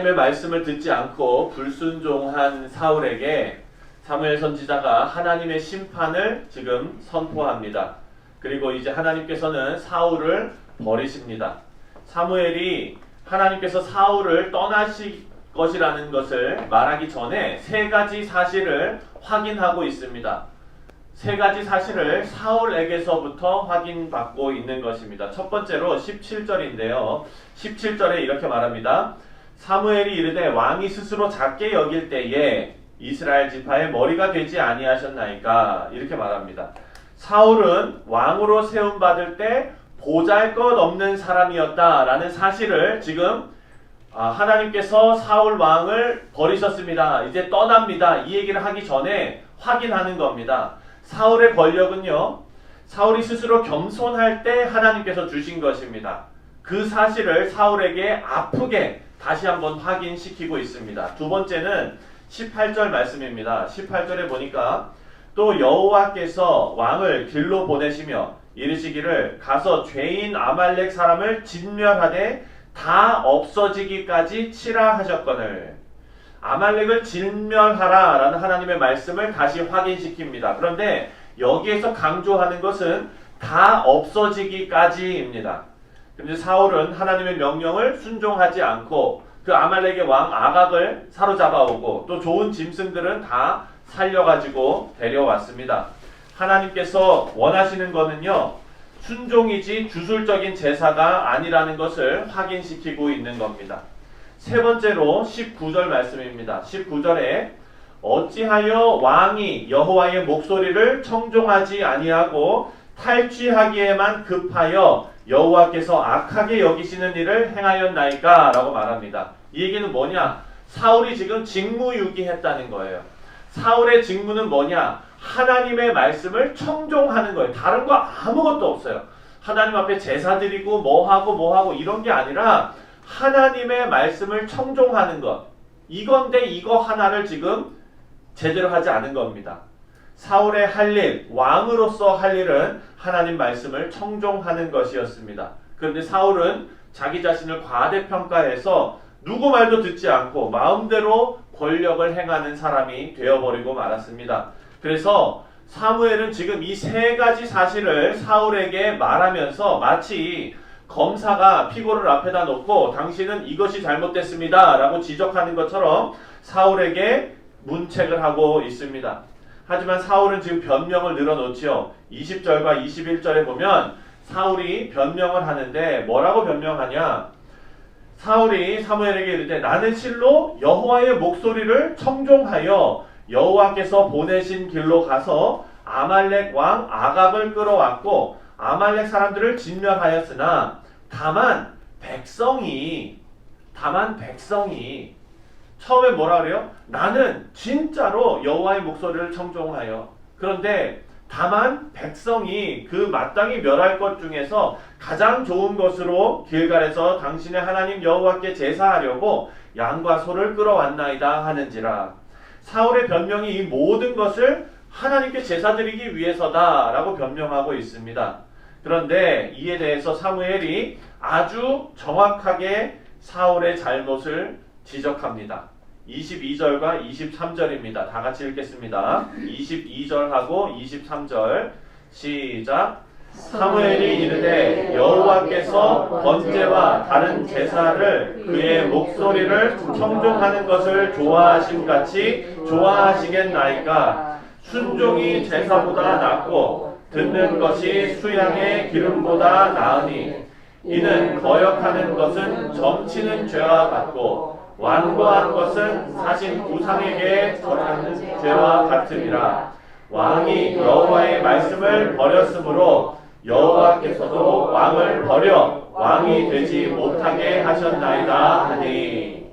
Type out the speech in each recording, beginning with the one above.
하나님의 말씀을 듣지 않고 불순종한 사울에게 사무엘 선지자가 하나님의 심판을 지금 선포합니다. 그리고 이제 하나님께서는 사울을 버리십니다. 사무엘이 하나님께서 사울을 떠나실 것이라는 것을 말하기 전에 세 가지 사실을 확인하고 있습니다. 세 가지 사실을 사울에게서부터 확인받고 있는 것입니다. 첫 번째로 17절인데요. 17절에 이렇게 말합니다. 사무엘이 이르되 왕이 스스로 작게 여길 때에 이스라엘 지파의 머리가 되지 아니하셨나이까, 이렇게 말합니다. 사울은 왕으로 세움받을 때 보잘것없는 사람이었다라는 사실을 지금 하나님께서 사울 왕을 버리셨습니다. 이제 떠납니다. 이 얘기를 하기 전에 확인하는 겁니다. 사울의 권력은요, 사울이 스스로 겸손할 때 하나님께서 주신 것입니다. 그 사실을 사울에게 아프게 다시 한번 확인시키고 있습니다. 두 번째는 18절 말씀입니다. 18절에 보니까 또 여호와께서 왕을 길로 보내시며 이르시기를 가서 죄인 아말렉 사람을 진멸하되 다 없어지기까지 치라 하셨거늘. 아말렉을 진멸하라 라는 하나님의 말씀을 다시 확인시킵니다. 그런데 여기에서 강조하는 것은 다 없어지기까지입니다. 그런데 사울은 하나님의 명령을 순종하지 않고 그 아말렉의 왕 아각을 사로잡아오고 또 좋은 짐승들은 다 살려가지고 데려왔습니다. 하나님께서 원하시는 것은요, 순종이지 주술적인 제사가 아니라는 것을 확인시키고 있는 겁니다. 세 번째로 19절 말씀입니다. 19절에 어찌하여 왕이 여호와의 목소리를 청종하지 아니하고 탈취하기에만 급하여 여호와께서 악하게 여기시는 일을 행하였나이까 라고 말합니다. 이 얘기는 뭐냐? 사울이 지금 직무유기했다는 거예요. 사울의 직무는 뭐냐? 하나님의 말씀을 청종하는 거예요. 다른 거 아무것도 없어요. 하나님 앞에 제사 드리고 뭐하고 이런 게 아니라 하나님의 말씀을 청종하는 것. 이건데 이거 하나를 지금 제대로 하지 않은 겁니다. 사울의 할 일, 왕으로서 할 일은 하나님 말씀을 청종하는 것이었습니다. 그런데 사울은 자기 자신을 과대평가해서 누구 말도 듣지 않고 마음대로 권력을 행하는 사람이 되어버리고 말았습니다. 그래서 사무엘은 지금 이 세 가지 사실을 사울에게 말하면서 마치 검사가 피고를 앞에다 놓고 당신은 이것이 잘못됐습니다 라고 지적하는 것처럼 사울에게 문책을 하고 있습니다. 하지만 사울은 지금 변명을 늘어놓지요. 20절과 21절에 보면 사울이 변명을 하는데 뭐라고 변명하냐? 사울이 사무엘에게 이르되 나는 실로 여호와의 목소리를 청종하여 여호와께서 보내신 길로 가서 아말렉 왕 아각을 끌어왔고 아말렉 사람들을 진멸하였으나 다만 백성이 처음에 뭐라 그래요? 나는 진짜로 여호와의 목소리를 청종하여, 그런데 다만 백성이 그 마땅히 멸할 것 중에서 가장 좋은 것으로 길갈에서 당신의 하나님 여호와께 제사하려고 양과 소를 끌어왔나이다 하는지라. 사울의 변명이 이 모든 것을 하나님께 제사드리기 위해서다 라고 변명하고 있습니다. 그런데 이에 대해서 사무엘이 아주 정확하게 사울의 잘못을 지적합니다. 22절과 23절입니다. 다 같이 읽겠습니다. 22절하고 23절 시작. 사무엘이 이르되 여호와께서 번제와 다른 제사를 그의 목소리를 청종하는 것을 좋아하심같이 좋아하시겠나이까. 순종이 제사보다 낫고 듣는 것이 수양의 기름보다 나으니 이는 거역하는 것은 점치는 죄와 같고 완고한 것은 사신 우상에게 절하는 죄와 같으니라. 왕이 여호와의 말씀을 버렸으므로 여호와께서도 왕을 버려 왕이 되지 못하게 하셨나이다 하니.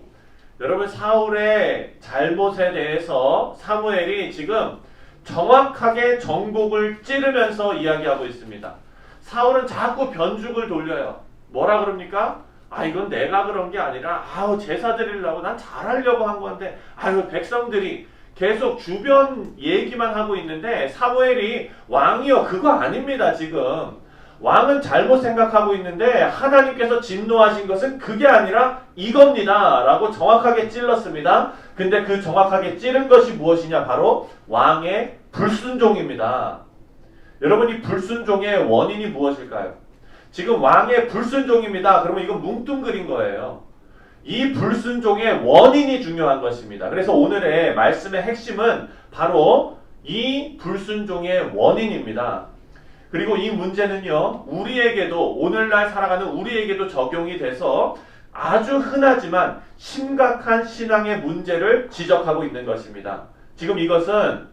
여러분, 사울의 잘못에 대해서 사무엘이 지금 정확하게 전곡을 찌르면서 이야기하고 있습니다. 사울은 자꾸 변죽을 돌려요. 뭐라 그럽니까? 이건 내가 그런 게 아니라 제사 드리려고 난 잘하려고 한 건데 백성들이 계속 주변 얘기만 하고 있는데 사무엘이 왕이요 그거 아닙니다. 지금 왕은 잘못 생각하고 있는데 하나님께서 진노하신 것은 그게 아니라 이겁니다 라고 정확하게 찔렀습니다. 근데 그 정확하게 찌른 것이 무엇이냐? 바로 왕의 불순종입니다. 여러분, 이 불순종의 원인이 무엇일까요? 지금 왕의 불순종입니다. 그러면 이건 뭉뚱그린 거예요. 이 불순종의 원인이 중요한 것입니다. 그래서 오늘의 말씀의 핵심은 바로 이 불순종의 원인입니다. 그리고 이 문제는요, 우리에게도, 오늘날 살아가는 우리에게도 적용이 돼서 아주 흔하지만 심각한 신앙의 문제를 지적하고 있는 것입니다. 지금 이것은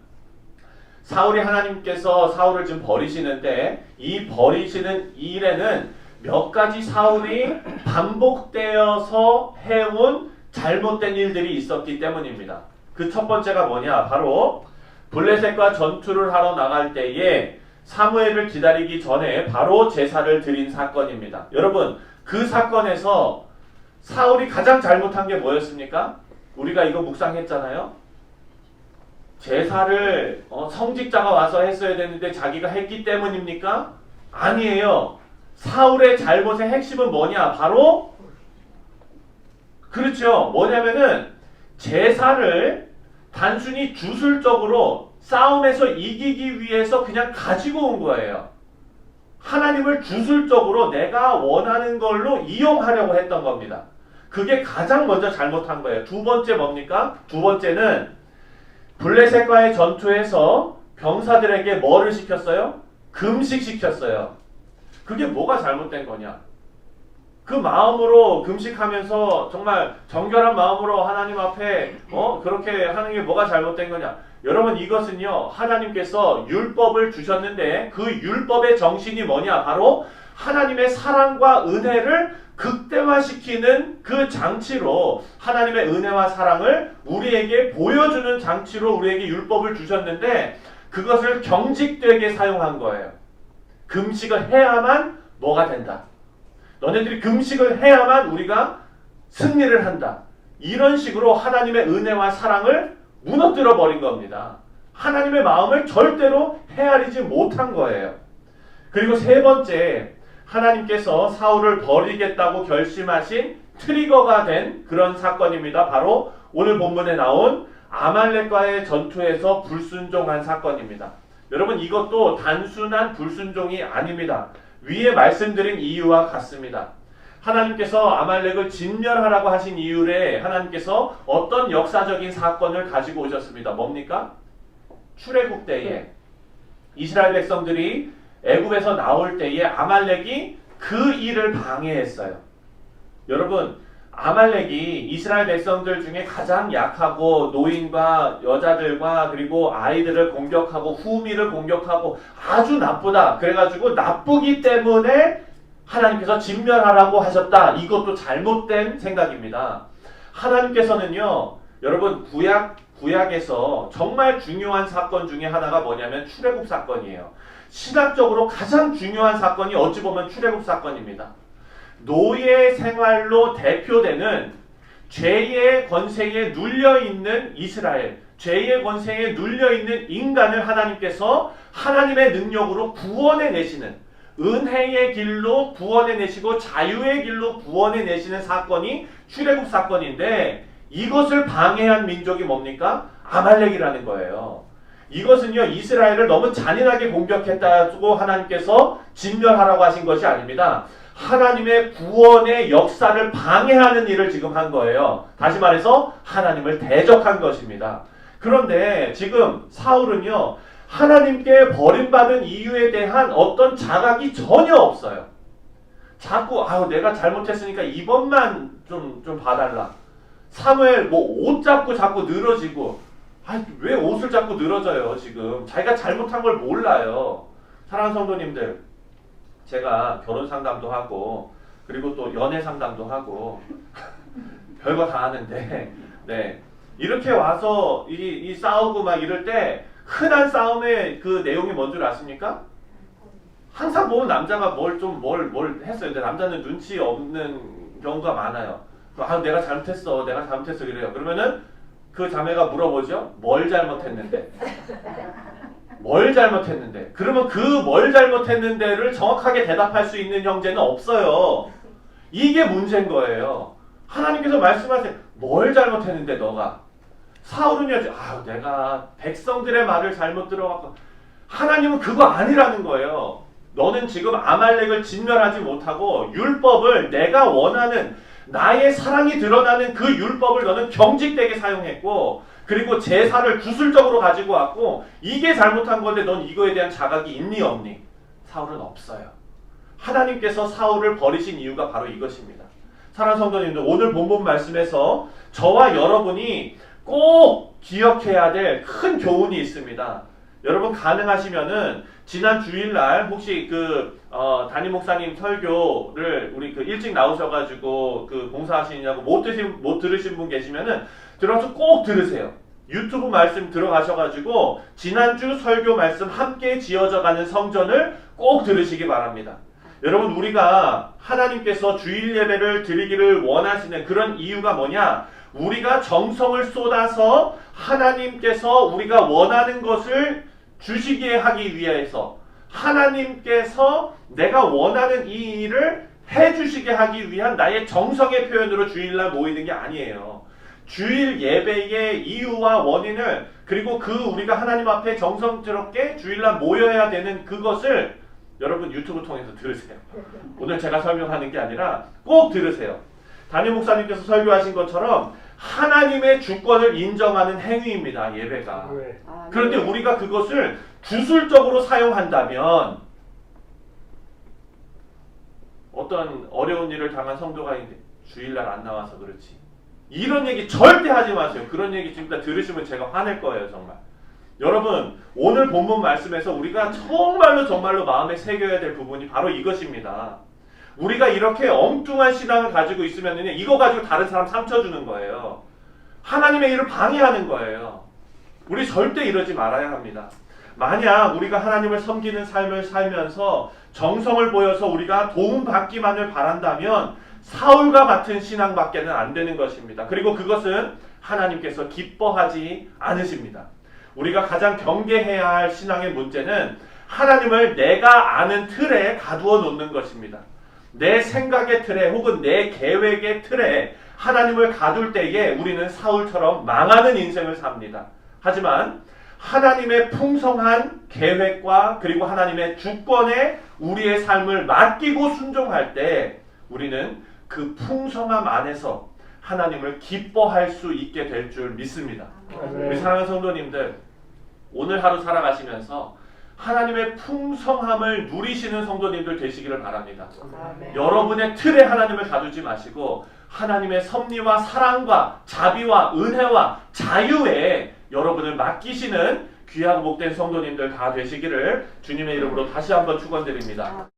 사울이 하나님께서 사울을 지금 버리시는데, 이 버리시는 일에는 몇 가지 사울이 반복되어서 해온 잘못된 일들이 있었기 때문입니다. 그 첫 번째가 뭐냐? 바로 블레셋과 전투를 하러 나갈 때에 사무엘을 기다리기 전에 바로 제사를 드린 사건입니다. 여러분, 그 사건에서 사울이 가장 잘못한 게 뭐였습니까? 우리가 이거 묵상했잖아요. 제사를 성직자가 와서 했어야 되는데 자기가 했기 때문입니까? 아니에요. 사울의 잘못의 핵심은 뭐냐? 바로 그렇죠. 뭐냐면은 제사를 단순히 주술적으로 싸움에서 이기기 위해서 그냥 가지고 온 거예요. 하나님을 주술적으로 내가 원하는 걸로 이용하려고 했던 겁니다. 그게 가장 먼저 잘못한 거예요. 두 번째 뭡니까? 두 번째는 블레셋과의 전투에서 병사들에게 뭐를 시켰어요? 금식시켰어요. 그게 뭐가 잘못된 거냐? 그 마음으로 금식하면서 정말 정결한 마음으로 하나님 앞에 그렇게 하는 게 뭐가 잘못된 거냐? 여러분, 이것은요, 하나님께서 율법을 주셨는데 그 율법의 정신이 뭐냐? 바로 하나님의 사랑과 은혜를 극대화시키는 그 장치로, 하나님의 은혜와 사랑을 우리에게 보여주는 장치로 우리에게 율법을 주셨는데 그것을 경직되게 사용한 거예요. 금식을 해야만 뭐가 된다. 너네들이 금식을 해야만 우리가 승리를 한다. 이런 식으로 하나님의 은혜와 사랑을 무너뜨려 버린 겁니다. 하나님의 마음을 절대로 헤아리지 못한 거예요. 그리고 세 번째, 하나님께서 사울을 버리겠다고 결심하신 트리거가 된 그런 사건입니다. 바로 오늘 본문에 나온 아말렉과의 전투에서 불순종한 사건입니다. 여러분, 이것도 단순한 불순종이 아닙니다. 위에 말씀드린 이유와 같습니다. 하나님께서 아말렉을 진멸하라고 하신 이유에 하나님께서 어떤 역사적인 사건을 가지고 오셨습니다. 뭡니까? 출애굽 때에 이스라엘 백성들이 애굽에서 나올 때에 아말렉이 그 일을 방해했어요. 여러분, 아말렉이 이스라엘 백성들 중에 가장 약하고 노인과 여자들과 그리고 아이들을 공격하고 후미를 공격하고 아주 나쁘다. 그래가지고 나쁘기 때문에 하나님께서 진멸하라고 하셨다. 이것도 잘못된 생각입니다. 하나님께서는요, 여러분, 구약에서 정말 중요한 사건 중에 하나가 뭐냐면 출애굽 사건이에요. 신학적으로 가장 중요한 사건이 어찌 보면 출애굽 사건입니다. 노예 생활로 대표되는 죄의 권세에 눌려있는 이스라엘, 죄의 권세에 눌려있는 인간을 하나님께서 하나님의 능력으로 구원해내시는, 은혜의 길로 구원해내시고 자유의 길로 구원해내시는 사건이 출애굽 사건인데, 이것을 방해한 민족이 뭡니까? 아말렉이라는 거예요. 이것은요, 이스라엘을 너무 잔인하게 공격했다고 하나님께서 진멸하라고 하신 것이 아닙니다. 하나님의 구원의 역사를 방해하는 일을 지금 한 거예요. 다시 말해서 하나님을 대적한 것입니다. 그런데 지금 사울은요, 하나님께 버림받은 이유에 대한 어떤 자각이 전혀 없어요. 자꾸 내가 잘못했으니까 이번만 좀 봐달라. 사무엘 옷 잡고 자꾸 늘어지고, 왜 옷을 자꾸 늘어져요? 지금 자기가 잘못한 걸 몰라요. 사랑하는 성도님들, 제가 결혼 상담도 하고 그리고 또 연애 상담도 하고 별거 다 하는데, 네, 이렇게 와서 이 싸우고 막 이럴 때 흔한 싸움의 그 내용이 뭔 줄 아십니까? 항상 보면 남자가 뭘 했어요. 근데 남자는 눈치 없는 경우가 많아요. 내가 잘못했어 그래요. 그러면은 그 자매가 물어보죠. 뭘 잘못했는데? 뭘 잘못했는데? 그러면 그 뭘 잘못했는데를 정확하게 대답할 수 있는 형제는 없어요. 이게 문제인 거예요. 하나님께서 말씀하세요. 뭘 잘못했는데 너가? 사울은요, 내가 백성들의 말을 잘못 들어갖고. 하나님은 그거 아니라는 거예요. 너는 지금 아말렉을 진멸하지 못하고 율법을 내가 원하는 나의 사랑이 드러나는 그 율법을 너는 경직되게 사용했고, 그리고 제사를 구술적으로 가지고 왔고, 이게 잘못한 건데 넌 이거에 대한 자각이 있니 없니? 사울은 없어요. 하나님께서 사울을 버리신 이유가 바로 이것입니다. 사랑하는 성도님들, 오늘 본문 말씀에서 저와 여러분이 꼭 기억해야 될 큰 교훈이 있습니다. 여러분 가능하시면은 지난 주일날 혹시 담임 목사님 설교를 우리 일찍 나오셔가지고 봉사하시느냐고 못 들으신 분 계시면은 들어서 꼭 들으세요. 유튜브 말씀 들어가셔가지고 지난주 설교 말씀 함께 지어져가는 성전을 꼭 들으시기 바랍니다. 여러분 우리가 하나님께서 주일 예배를 드리기를 원하시는 그런 이유가 뭐냐? 우리가 정성을 쏟아서 하나님께서 우리가 원하는 것을 주시게 하기 위해서, 하나님께서 내가 원하는 이 일을 해주시게 하기 위한 나의 정성의 표현으로 주일날 모이는 게 아니에요. 주일 예배의 이유와 원인을, 그리고 우리가 하나님 앞에 정성스럽게 주일날 모여야 되는 그것을 여러분 유튜브 통해서 들으세요. 오늘 제가 설명하는 게 아니라 꼭 들으세요. 담임 목사님께서 설교하신 것처럼 하나님의 주권을 인정하는 행위입니다. 예배가. 그런데 우리가 그것을 구술적으로 사용한다면, 어떤 어려운 일을 당한 성도가 있는데 주일날 안 나와서 그렇지, 이런 얘기 절대 하지 마세요. 그런 얘기 지금 다 들으시면 제가 화낼 거예요. 정말. 여러분 오늘 본문 말씀에서 우리가 정말로 마음에 새겨야 될 부분이 바로 이것입니다. 우리가 이렇게 엉뚱한 신앙을 가지고 있으면 이거 가지고 다른 사람 상처 주는 거예요. 하나님의 일을 방해하는 거예요. 우리 절대 이러지 말아야 합니다. 만약 우리가 하나님을 섬기는 삶을 살면서 정성을 보여서 우리가 도움받기만을 바란다면 사울과 같은 신앙밖에는 안 되는 것입니다. 그리고 그것은 하나님께서 기뻐하지 않으십니다. 우리가 가장 경계해야 할 신앙의 문제는 하나님을 내가 아는 틀에 가두어 놓는 것입니다. 내 생각의 틀에 혹은 내 계획의 틀에 하나님을 가둘 때에 우리는 사울처럼 망하는 인생을 삽니다. 하지만 하나님의 풍성한 계획과 그리고 하나님의 주권에 우리의 삶을 맡기고 순종할 때 우리는 그 풍성함 안에서 하나님을 기뻐할 수 있게 될 줄 믿습니다. 우리 사랑하는 성도님들, 오늘 하루 살아가시면서 하나님의 풍성함을 누리시는 성도님들 되시기를 바랍니다. 여러분의 틀에 하나님을 가두지 마시고 하나님의 섭리와 사랑과 자비와 은혜와 자유에 여러분을 맡기시는 귀하고 복된 성도님들 다 되시기를 주님의 이름으로 다시 한번 축원드립니다.